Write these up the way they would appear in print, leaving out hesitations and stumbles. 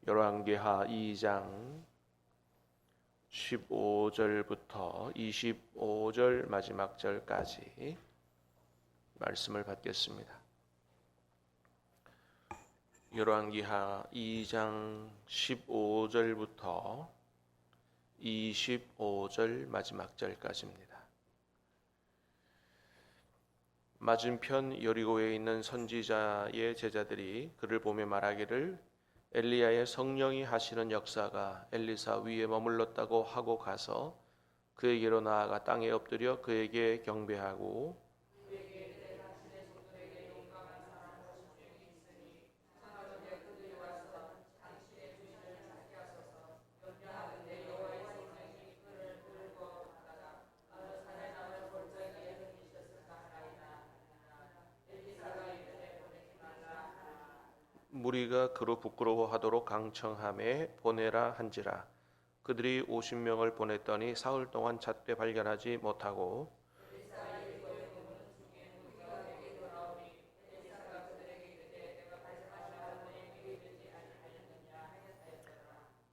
열왕기하 2장 15절부터 25절 마지막 절까지 말씀을 받겠습니다. 열왕기하 2장 15절부터 25절 마지막 절까지입니다. 맞은편 여리고에 있는 선지자의 제자들이 그를 보며 말하기를 엘리야의 성령이 하시는 역사가 엘리사 위에 머물렀다고 하고 가서 그에게로 나아가 땅에 엎드려 그에게 경배하고 무리가 그로 부끄러워하도록 강청함에 보내라 한지라. 그들이 50명을 보냈더니 사흘 동안 잣되 발견하지 못하고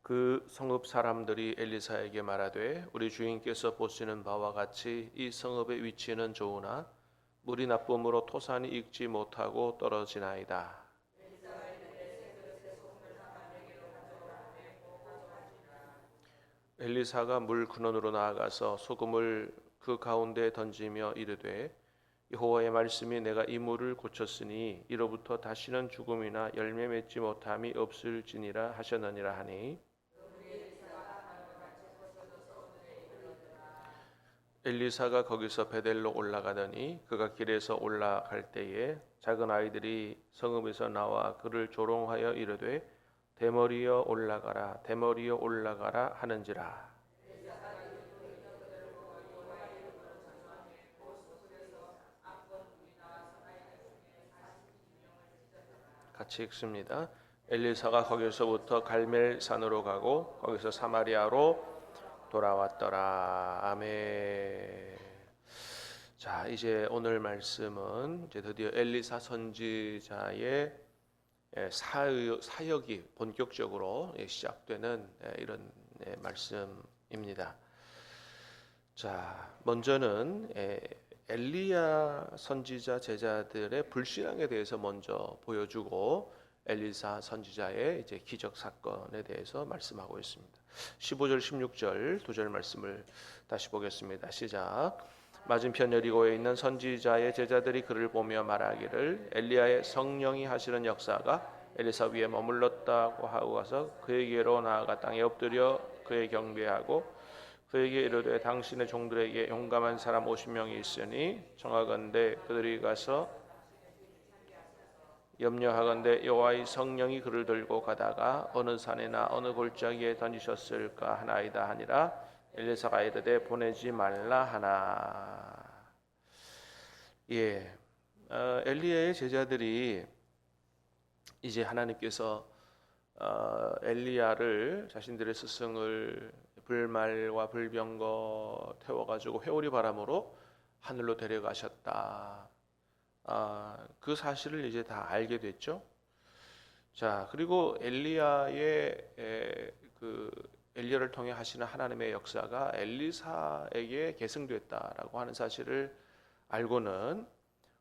그 성읍 사람들이 엘리사에게 말하되 우리 주인께서 보시는 바와 같이 이 성읍의 위치는 좋으나 물이 나쁨으로 토산이 익지 못하고 떨어지나이다. 엘리사가 물 근원으로 나아가서 소금을 그 가운데 던지며 이르되 여호와의 말씀이 내가 이 물을 고쳤으니 이로부터 다시는 죽음이나 열매 맺지 못함이 없을지니라 하셨느니라 하니 엘리사가 거기서 베델로 올라가더니 그가 길에서 올라갈 때에 작은 아이들이 성읍에서 나와 그를 조롱하여 이르되 대머리여 올라가라 대머리여 올라가라 하는지라. 같이 읽습니다. 엘리사가 거기서부터 갈멜산으로 가고 거기서 사마리아로 돌아왔더라. 아멘. 자, 이제 오늘 말씀은 이제 드디어 엘리사 선지자의 사역이 본격적으로 시작되는 이런 말씀입니다. 자, 먼저는 엘리야 선지자 제자들의 불신앙에 대해서 먼저 보여주고 엘리사 선지자의 이제 기적 사건에 대해서 말씀하고 있습니다. 15절 16절 두 절 말씀을 다시 보겠습니다. 시작. 맞은편 여리고에 있는 선지자의 제자들이 그를 보며 말하기를 엘리야의 성령이 하시는 역사가 엘리사 위에 머물렀다고 하고 가서 그에게로 나아가 땅에 엎드려 그의 경배하고 그에게 이르되 당신의 종들에게 용감한 사람 50명이 있으니 청하건대 그들이 가서 염려하건대 여호와의 성령이 그를 들고 가다가 어느 산이나 어느 골짜기에 던지셨을까 하나이다 하니라. 엘리사가 이르되 보내지 말라 하나. 엘리야의 제자들이 이제 하나님께서 엘리야를 자신들의 스승을 불말과 불병거 태워가지고 회오리 바람으로 하늘로 데려가셨다. 그 사실을 이제 다 알게 됐죠. 자, 그리고 엘리야의 엘리야를 통해 하시는 하나님의 역사가 엘리사에게 계승됐다라고 하는 사실을 알고는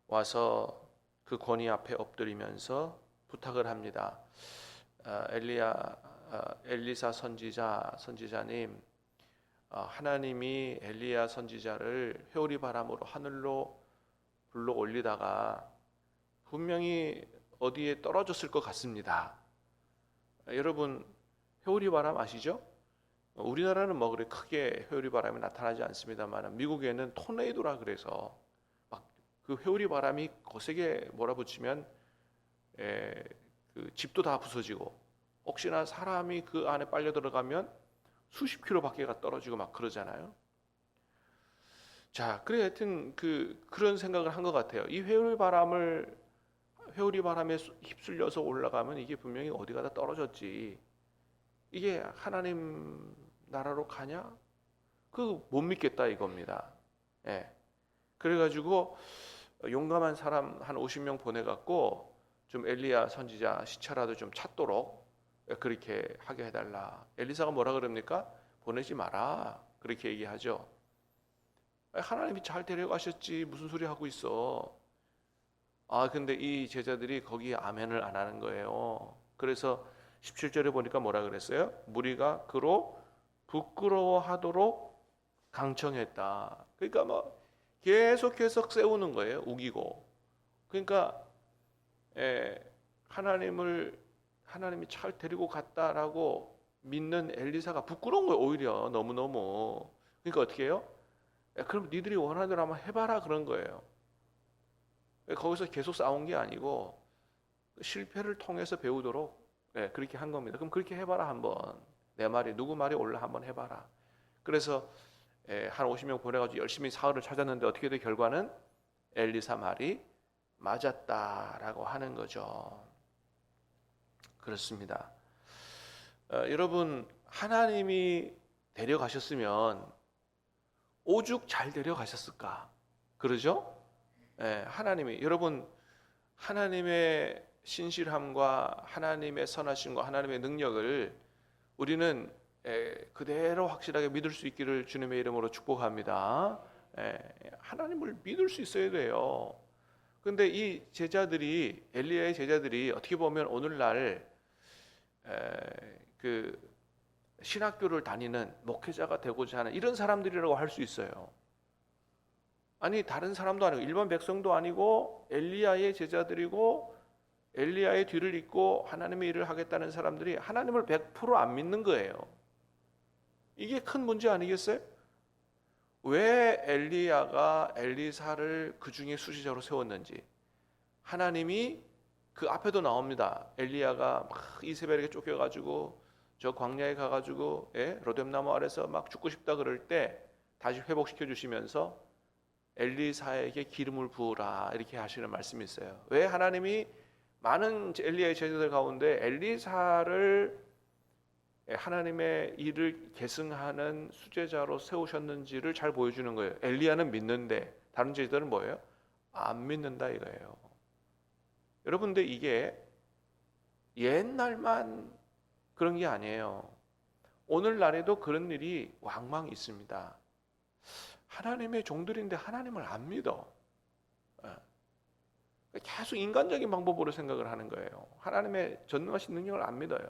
와서 그 권위 앞에 엎드리면서 부탁을 합니다. 엘리사 선지자님, 하나님이 엘리야 선지자를 회오리 바람으로 하늘로 불러 올리다가 분명히 어디에 떨어졌을 것 같습니다. 여러분 회오리 바람 아시죠? 우리나라는 뭐 그래 크게 회오리 바람이 나타나지 않습니다만 미국에는 토네이도라 그래서 막 그 회오리 바람이 거세게 몰아붙이면 그 집도 다 부서지고 혹시나 사람이 그 안에 빨려 들어가면 수십 킬로 밖에가 떨어지고 막 그러잖아요. 자, 그래 하여튼 그런 생각을 한 것 같아요. 이 회오리 바람에 휩쓸려서 올라가면 이게 분명히 어디 가다 떨어졌지. 이게 하나님 나라로 가냐? 못 믿겠다 이겁니다. 그래가지고 용감한 사람 한 50명 보내갖고 좀 엘리야 선지자 시차라도 좀 찾도록 그렇게 하게 해달라. 엘리사가 뭐라 그럽니까? 보내지 마라. 그렇게 얘기하죠. 하나님이 잘 데려가셨지 무슨 소리 하고 있어. 근데 이 제자들이 거기에 아멘을 안 하는 거예요. 그래서 17절에 보니까 뭐라 그랬어요? 무리가 그로 부끄러워하도록 강청했다. 그러니까 뭐 계속 세우는 거예요. 우기고. 그러니까 하나님이 잘 데리고 갔다라고 믿는 엘리사가 부끄러운 거예요. 오히려 너무너무. 그러니까 어떻게 해요? 그럼 니들이 원하는 대로 한번 해봐라 그런 거예요. 거기서 계속 싸운 게 아니고 실패를 통해서 배우도록 그렇게 한 겁니다. 그럼 그렇게 해봐라 한번. 내 말이 누구 말이 올라 한번 해봐라. 그래서 한 50명 보내가지고 열심히 사흘을 찾았는데 어떻게 된 결과는 엘리사 말이 맞았다라고 하는 거죠. 그렇습니다. 여러분 하나님이 데려가셨으면 오죽 잘 데려가셨을까? 그러죠? 하나님이 여러분 하나님의 신실함과 하나님의 선하심과 하나님의 능력을 우리는 그대로 확실하게 믿을 수 있기를 주님의 이름으로 축복합니다. 하나님을 믿을 수 있어야 돼요. 근데 이 제자들이 엘리야의 제자들이 어떻게 보면 오늘날 그 신학교를 다니는 목회자가 되고자 하는 이런 사람들이라고 할 수 있어요. 아니 다른 사람도 아니고 일반 백성도 아니고 엘리야의 제자들이고 엘리야의 뒤를 잇고 하나님의 일을 하겠다는 사람들이 하나님을 100%안 믿는 거예요. 이게 큰 문제 아니겠어요? 왜 엘리야가 엘리사를 그 중에 수지자로 세웠는지 하나님이 그 앞에도 나옵니다. 엘리야가 막 이세벨에게 쫓겨가지고 저 광야에 가가지고 로뎀나무 아래서 막 죽고 싶다 그럴 때 다시 회복시켜 주시면서 엘리사에게 기름을 부으라 이렇게 하시는 말씀이 있어요. 왜 하나님이 많은 엘리야의 제자들 가운데 엘리사를 하나님의 일을 계승하는 수제자로 세우셨는지를 잘 보여주는 거예요. 엘리야는 믿는데 다른 제자들은 뭐예요? 안 믿는다 이거예요. 여러분들 이게 옛날만 그런 게 아니에요. 오늘날에도 그런 일이 왕왕 있습니다. 하나님의 종들인데 하나님을 안 믿어. 계속 인간적인 방법으로 생각을 하는 거예요. 하나님의 전능하신 능력을 안 믿어요.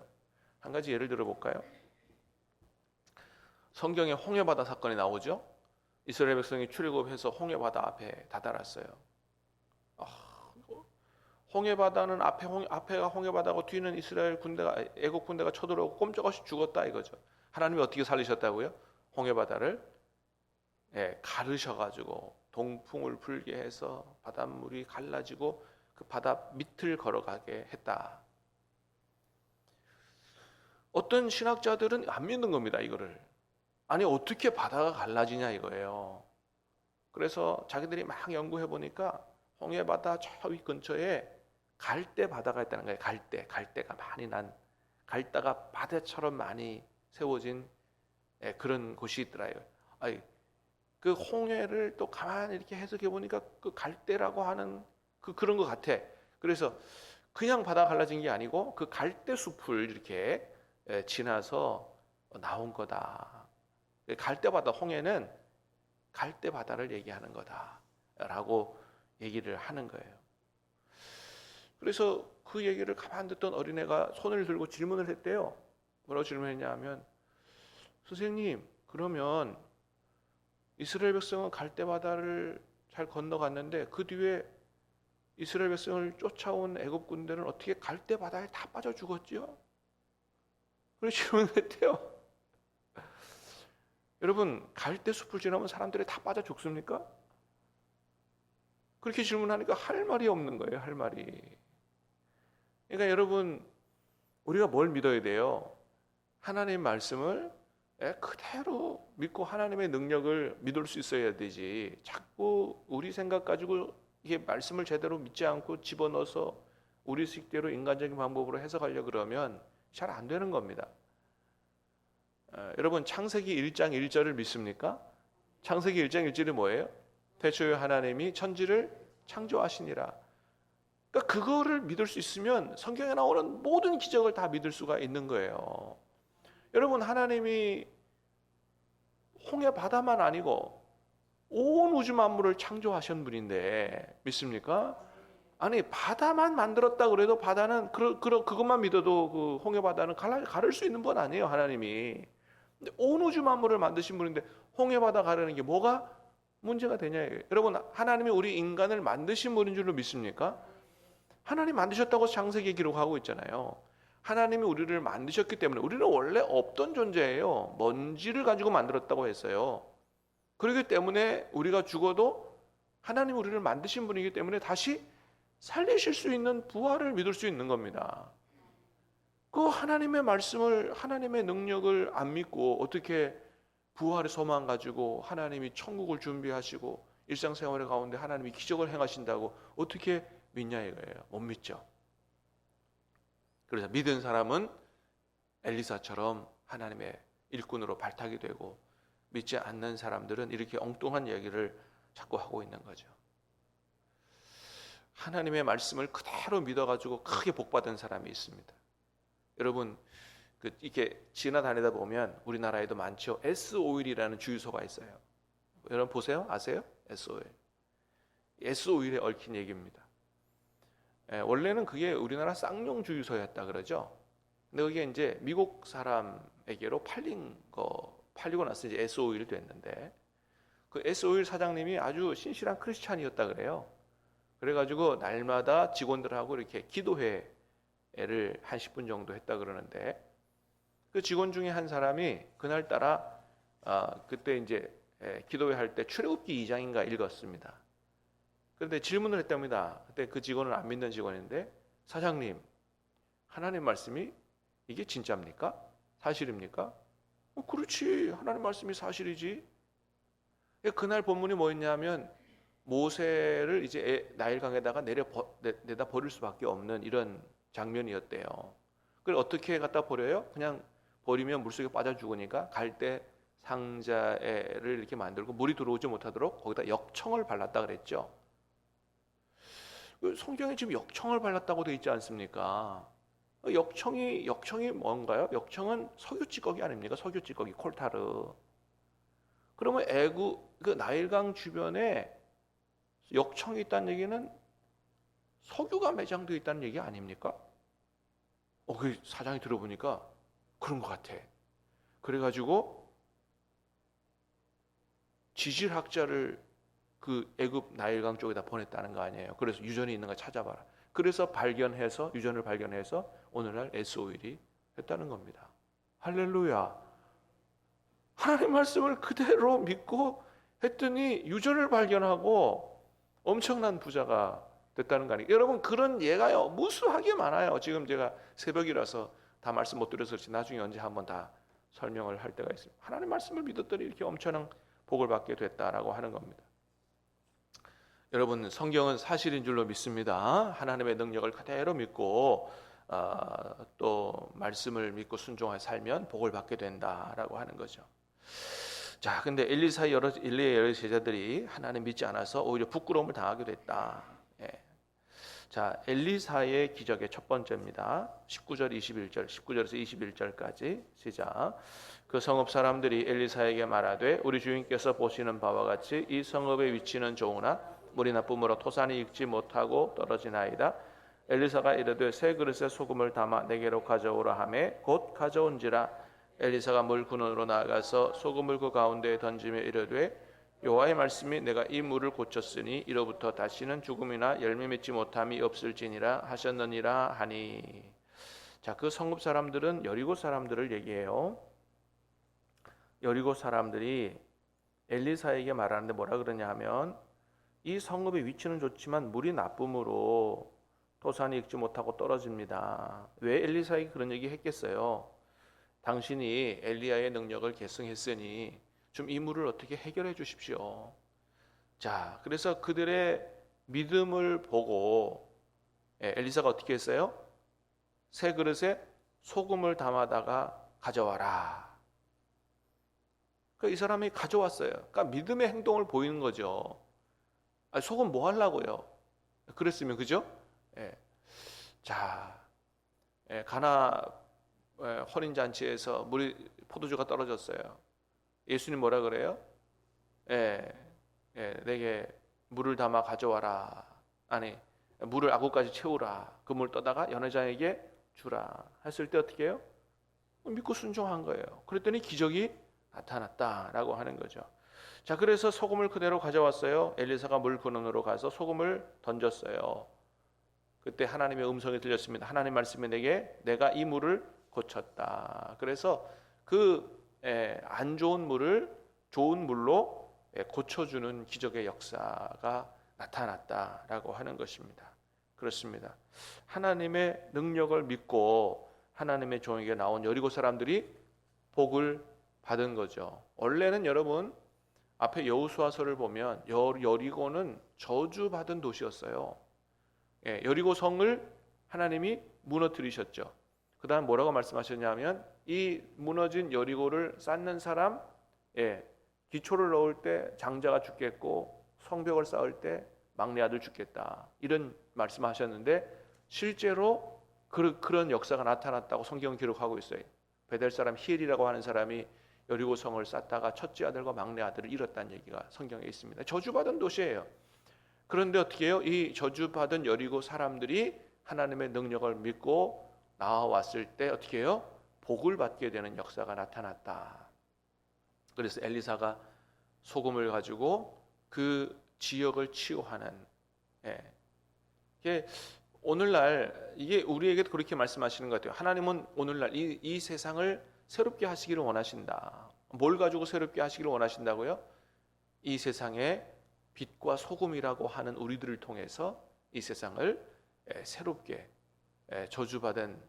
한 가지 예를 들어볼까요? 성경에 홍해바다 사건이 나오죠. 이스라엘 백성이 출애굽해서 홍해바다 앞에 다다랐어요. 홍해바다는 앞에가 홍해바다고 뒤는 이스라엘 군대가 애국 군대가 쳐들어오고 꼼짝없이 죽었다 이거죠. 하나님이 어떻게 살리셨다고요? 홍해바다를 가르셔가지고 동풍을 불게 해서 바닷물이 갈라지고 그 바다 밑을 걸어가게 했다. 어떤 신학자들은 안 믿는 겁니다. 이거를. 아니 어떻게 바다가 갈라지냐 이거예요. 그래서 자기들이 막 연구해 보니까 홍해바다 저 위 근처에 갈대 바다가 있다는 거예요. 갈대가 많이 난 갈대가 바다처럼 많이 세워진 그런 곳이 있더라고요. 그 홍해를 또 가만히 이렇게 해석해 보니까 그 갈대라고 하는 그런 것 같아. 그래서 그냥 바다가 갈라진 게 아니고 그 갈대 숲을 이렇게 지나서 나온 거다. 갈대 바다 홍해는 갈대 바다를 얘기하는 거다라고 얘기를 하는 거예요. 그래서 그 얘기를 가만 듣던 어린애가 손을 들고 질문을 했대요. 뭐라고 질문했냐 하면 선생님 그러면 이스라엘 백성은 갈대 바다를 잘 건너갔는데 그 뒤에 이스라엘 백성을 쫓아온 애굽 군대는 어떻게 갈대 바다에 다 빠져 죽었지요? 그렇게 질문했대요. 여러분 갈대 숲을 지나면 사람들이 다 빠져 죽습니까? 그렇게 질문하니까 할 말이 없는 거예요. 할 말이. 그러니까 여러분 우리가 뭘 믿어야 돼요? 하나님의 말씀을 그대로 믿고 하나님의 능력을 믿을 수 있어야 되지. 자꾸 우리 생각 가지고 이게 말씀을 제대로 믿지 않고 집어넣어서 우리 식대로 인간적인 방법으로 해석하려고 그러면 잘 안 되는 겁니다. 여러분 창세기 1장 1절을 믿습니까? 창세기 1장 1절이 뭐예요? 태초에 하나님이 천지를 창조하시니라. 그러니까 그러니까 그거를 믿을 수 있으면 성경에 나오는 모든 기적을 다 믿을 수가 있는 거예요. 여러분, 하나님이 홍해 바다만 아니고 온 우주 만물을 창조하신 분인데 믿습니까? 아니, 바다만 만들었다 그래도 바다는 그것만 믿어도 그 홍해 바다는 가를 수 있는 분 아니에요, 하나님이. 근데 온 우주 만물을 만드신 분인데 홍해 바다 가르는 게 뭐가 문제가 되냐? 여러분, 하나님이 우리 인간을 만드신 분인 줄로 믿습니까? 하나님 만드셨다고 창세기에 기록하고 있잖아요. 하나님이 우리를 만드셨기 때문에, 우리는 원래 없던 존재예요. 먼지를 가지고 만들었다고 했어요. 그렇기 때문에 우리가 죽어도 하나님이 우리를 만드신 분이기 때문에 다시 살리실 수 있는 부활을 믿을 수 있는 겁니다. 그 하나님의 말씀을, 하나님의 능력을 안 믿고 어떻게 부활의 소망 가지고 하나님이 천국을 준비하시고 일상생활의 가운데 하나님이 기적을 행하신다고 어떻게 믿냐 이거예요. 못 믿죠. 그래서 믿은 사람은 엘리사처럼 하나님의 일꾼으로 발탁이 되고, 믿지 않는 사람들은 이렇게 엉뚱한 얘기를 자꾸 하고 있는 거죠. 하나님의 말씀을 그대로 믿어가지고 크게 복받은 사람이 있습니다. 여러분, 이렇게 지나다니다 보면 우리나라에도 많죠. S-오일이라는 주유소가 있어요. 여러분 보세요? 아세요? S-오일. S-오일에 얽힌 얘기입니다. 원래는 그게 우리나라 쌍용 주유소였다 그러죠. 근데 그게 이제 미국 사람에게로 팔리고 나서 이제 S-오일이 됐는데, 그 S-오일 사장님이 아주 신실한 크리스찬이었다 그래요. 그래가지고 날마다 직원들하고 이렇게 기도회를 한 10분 정도 했다 그러는데, 그 직원 중에 한 사람이 그날따라 그때 이제 기도회 할 때 출애굽기 2장인가 읽었습니다. 그런데 질문을 했답니다. 그때 그 직원은 안 믿는 직원인데, 사장님, 하나님 말씀이 이게 진짜입니까? 사실입니까? 그렇지, 하나님 말씀이 사실이지. 그날 본문이 뭐였냐면 모세를 이제 나일강에다가 내다 버릴 수밖에 없는 이런 장면이었대요. 그걸 어떻게 갖다 버려요? 그냥 버리면 물속에 빠져 죽으니까 갈대 상자를 이렇게 만들고 물이 들어오지 못하도록 거기다 역청을 발랐다 그랬죠. 성경에 지금 역청을 발랐다고 되어 있지 않습니까? 역청이 뭔가요? 역청은 석유 찌꺼기 아닙니까? 석유 찌꺼기, 콜타르. 그러면 그 나일강 주변에 역청이 있다는 얘기는 석유가 매장되어 있다는 얘기 아닙니까? 그 사장이 들어보니까 그런 것 같아. 그래가지고 지질학자를 그 애굽 나일강 쪽에다 보냈다는 거 아니에요. 그래서 유전이 있는 거 찾아봐라. 그래서 유전을 발견해서 오늘날 S-오일이 했다는 겁니다. 할렐루야. 하나님 말씀을 그대로 믿고 했더니 유전을 발견하고 엄청난 부자가 됐다는 거 아니에요. 여러분, 그런 예가요 무수하게 많아요. 지금 제가 새벽이라서 다 말씀 못 드려서 그렇지 나중에 언제 한번 다 설명을 할 때가 있습니다. 하나님 말씀을 믿었더니 이렇게 엄청난 복을 받게 됐다라고 하는 겁니다. 여러분, 성경은 사실인 줄로 믿습니다. 하나님의 능력을 그대로 믿고 또 말씀을 믿고 순종하여 살면 복을 받게 된다라고 하는 거죠. 자, 근데 엘리야의 여러 제자들이 하나님 믿지 않아서 오히려 부끄러움을 당하게 됐다. 자, 엘리사의 기적의 첫 번째입니다. 19절 21절, 19절에서 21절까지 시작. 그 성읍 사람들이 엘리사에게 말하되 우리 주인께서 보시는 바와 같이 이 성읍의 위치는 좋으나 물이 나쁨으로 토산이 익지 못하고 떨어지나이다. 엘리사가 이르되 새 그릇에 소금을 담아 내게로 가져오라 하매 곧 가져온지라. 엘리사가 물 근원으로 나아가서 소금을 그 가운데에 던지며 이르되 여호와의 말씀이 내가 이 물을 고쳤으니 이로부터 다시는 죽음이나 열매 맺지 못함이 없을지니라 하셨느니라 하니. 자, 그 성읍 사람들은 여리고 사람들을 얘기해요. 여리고 사람들이 엘리사에게 말하는데 뭐라 그러냐 하면 이 성읍의 위치는 좋지만 물이 나쁨으로 토산이 익지 못하고 떨어집니다. 왜 엘리사에게 그런 얘기 했겠어요? 당신이 엘리야의 능력을 계승했으니 좀 이 물을 어떻게 해결해 주십시오. 자, 그래서 그들의 믿음을 보고 엘리사가 어떻게 했어요? 새 그릇에 소금을 담아다가 가져와라. 그러니까 이 사람이 가져왔어요. 그러니까 믿음의 행동을 보이는 거죠. 소금 뭐 하려고요? 그랬으면 그죠? 예. 자, 가나 혼인 잔치에서 포도주가 떨어졌어요. 예수님 뭐라 그래요? 내게 물을 담아 가져와라. 아니, 물을 아구까지 채우라. 그 물 떠다가 연회장에게 주라. 했을 때 어떻게 해요? 믿고 순종한 거예요. 그랬더니 기적이 나타났다라고 하는 거죠. 자, 그래서 소금을 그대로 가져왔어요. 엘리사가 물 근원으로 가서 소금을 던졌어요. 그때 하나님의 음성이 들렸습니다. 하나님 말씀이 내가 이 물을 고쳤다. 그래서 그 안 좋은 물을 좋은 물로 고쳐주는 기적의 역사가 나타났다라고 하는 것입니다. 그렇습니다. 하나님의 능력을 믿고 하나님의 종에게 나온 여리고 사람들이 복을 받은 거죠. 원래는 여러분 앞에 여호수아서를 보면 여리고는 저주받은 도시였어요. 여리고 성을 하나님이 무너뜨리셨죠. 그 다음 뭐라고 말씀하셨냐면 이 무너진 여리고를 쌓는 사람, 기초를 넣을 때 장자가 죽겠고 성벽을 쌓을 때 막내 아들 죽겠다, 이런 말씀하셨는데 실제로 그런 역사가 나타났다고 성경은 기록하고 있어요. 베델 사람 히엘이라고 하는 사람이 여리고 성을 쌓다가 첫째 아들과 막내 아들을 잃었다는 얘기가 성경에 있습니다. 저주받은 도시예요. 그런데 어떻게 해요? 이 저주받은 여리고 사람들이 하나님의 능력을 믿고 나와왔을 때 어떻게 해요? 복을 받게 되는 역사가 나타났다. 그래서 엘리사가 소금을 가지고 그 지역을 치유하는, 이게 오늘날 이게 우리에게도 그렇게 말씀하시는 것 같아요. 하나님은 오늘날 이 세상을 새롭게 하시기를 원하신다. 뭘 가지고 새롭게 하시기를 원하신다고요? 이 세상에 빛과 소금이라고 하는 우리들을 통해서 이 세상을 새롭게, 저주받은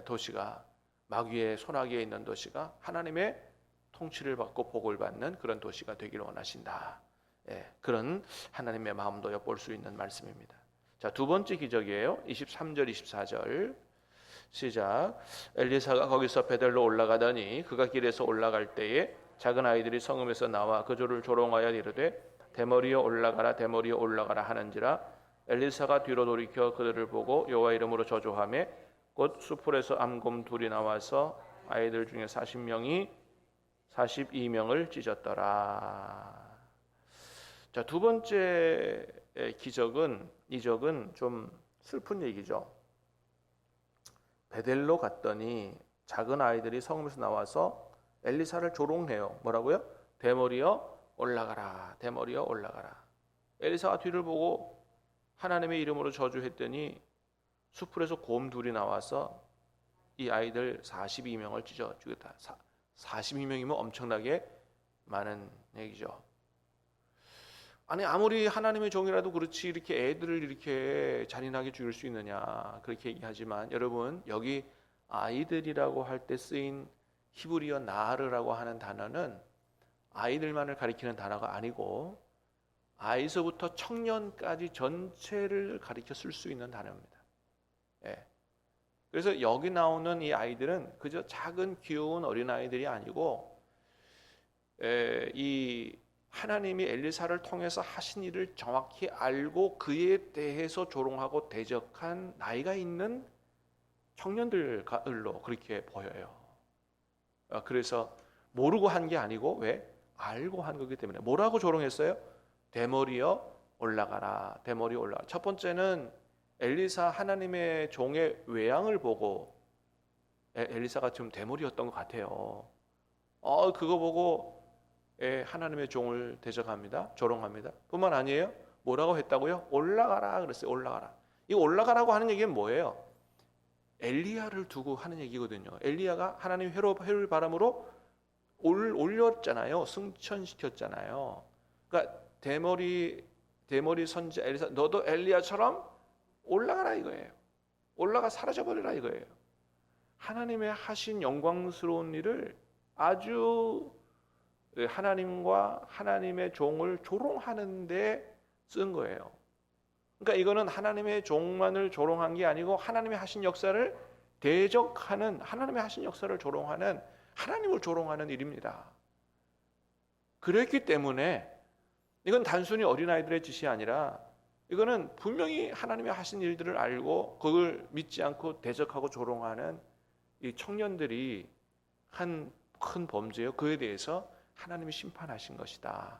도시가, 마귀의 손아귀에 있는 도시가 하나님의 통치를 받고 복을 받는 그런 도시가 되기를 원하신다. 그런 하나님의 마음도 엿볼 수 있는 말씀입니다. 자, 두 번째 기적이에요. 23절 24절 시작. 엘리사가 거기서 베델로 올라가더니 그가 길에서 올라갈 때에 작은 아이들이 성읍에서 나와 그들을 조롱하여 이르되 대머리여 올라가라 대머리여 올라가라 하는지라. 엘리사가 뒤로 돌이켜 그들을 보고 여호와 이름으로 저주하며 곧 수풀에서 암곰 둘이 나와서 아이들 중에 42명을 찢었더라. 자, 두 번째 이적은 좀 슬픈 얘기죠. 베델로 갔더니 작은 아이들이 성읍에서 나와서 엘리사를 조롱해요. 뭐라고요? 대머리여 올라가라 대머리여 올라가라. 엘리사가 뒤를 보고 하나님의 이름으로 저주했더니 수풀에서 곰 둘이 나와서 이 아이들 42명을 찢어 죽였다. 42명이면 엄청나게 많은 얘기죠. 아니 아무리 하나님의 종이라도 그렇지 이렇게 애들을 이렇게 잔인하게 죽일 수 있느냐 그렇게 얘기하지만 여러분, 여기 아이들이라고 할 때 쓰인 히브리어 나르라고 하는 단어는 아이들만을 가리키는 단어가 아니고 아이서부터 청년까지 전체를 가리켜 쓸 수 있는 단어입니다. 그래서 여기 나오는 이 아이들은 그저 작은 귀여운 어린아이들이 아니고 이 하나님이 엘리사를 통해서 하신 일을 정확히 알고 그에 대해서 조롱하고 대적한 나이가 있는 청년들로 그렇게 보여요. 그래서 모르고 한 게 아니고 왜? 알고 한 거기 때문에. 뭐라고 조롱했어요? 대머리여 올라가라 대머리 올라가라. 첫 번째는 엘리사 하나님의 종의 외양을 보고 엘리사가 좀 대머리였던 것 같아요. 그거 보고 하나님의 종을 대적합니다. 조롱합니다. 뿐만 아니에요. 뭐라고 했다고요? 올라가라 그랬어요. 올라가라. 이 올라가라고 하는 얘기는 뭐예요? 엘리야를 두고 하는 얘기거든요. 엘리야가 하나님 회를 바람으로 올렸잖아요. 승천시켰잖아요. 그러니까 대머리 선지자 엘리사, 너도 엘리야처럼 올라가라 이거예요. 올라가 사라져버리라 이거예요. 하나님의 하신 영광스러운 일을 아주 하나님과 하나님의 종을 조롱하는 데 쓴 거예요. 그러니까 이거는 하나님의 종만을 조롱한 게 아니고 하나님의 하신 역사를 대적하는, 하나님의 하신 역사를 조롱하는, 하나님을 조롱하는 일입니다. 그랬기 때문에 이건 단순히 어린아이들의 짓이 아니라 이거는 분명히 하나님이 하신 일들을 알고 그걸 믿지 않고 대적하고 조롱하는 이 청년들이 한 큰 범죄요. 그에 대해서 하나님이 심판하신 것이다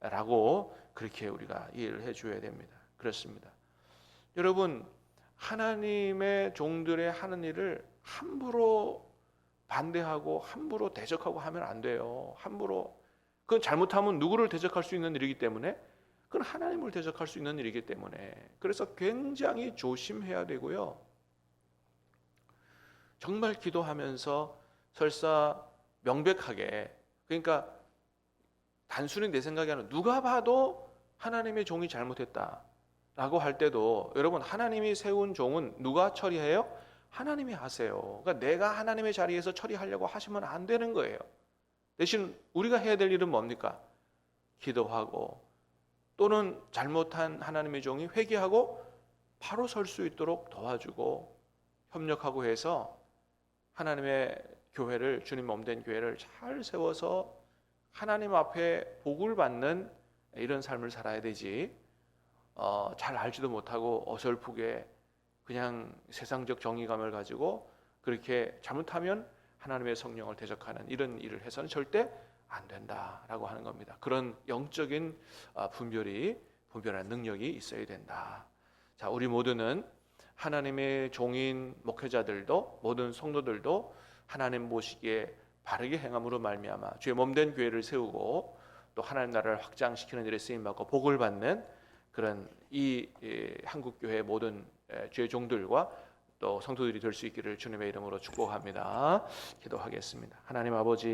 라고 그렇게 우리가 이해를 해줘야 됩니다. 그렇습니다. 여러분, 하나님의 종들의 하는 일을 함부로 반대하고 함부로 대적하고 하면 안 돼요. 함부로. 그건 잘못하면 누구를 대적할 수 있는 일이기 때문에, 그건 하나님을 대적할 수 있는 일이기 때문에, 그래서 굉장히 조심해야 되고요. 정말 기도하면서 설사 명백하게, 그러니까 단순히 내 생각이 아니라 누가 봐도 하나님의 종이 잘못했다 라고 할 때도, 여러분, 하나님이 세운 종은 누가 처리해요? 하나님이 하세요. 그러니까 내가 하나님의 자리에서 처리하려고 하시면 안 되는 거예요. 대신 우리가 해야 될 일은 뭡니까? 기도하고, 또는 잘못한 하나님의 종이 회개하고 바로 설 수 있도록 도와주고 협력하고 해서 하나님의 교회를, 주님 몸된 교회를 잘 세워서 하나님 앞에 복을 받는 이런 삶을 살아야 되지, 잘 알지도 못하고 어설프게 그냥 세상적 정의감을 가지고 그렇게 잘못하면 하나님의 성령을 대적하는 이런 일을 해서는 절대 안 된다라고 하는 겁니다. 그런 영적인 분별한 능력이 있어야 된다. 자, 우리 모두는 하나님의 종인 목회자들도, 모든 성도들도 하나님 보시기에 바르게 행함으로 말미암아 주의 몸된 교회를 세우고 또 하나님 나라를 확장시키는 일에 쓰임받고 복을 받는 그런 이 한국 교회 모든 주의 종들과 또 성도들이 될 수 있기를 주님의 이름으로 축복합니다. 기도하겠습니다. 하나님 아버지,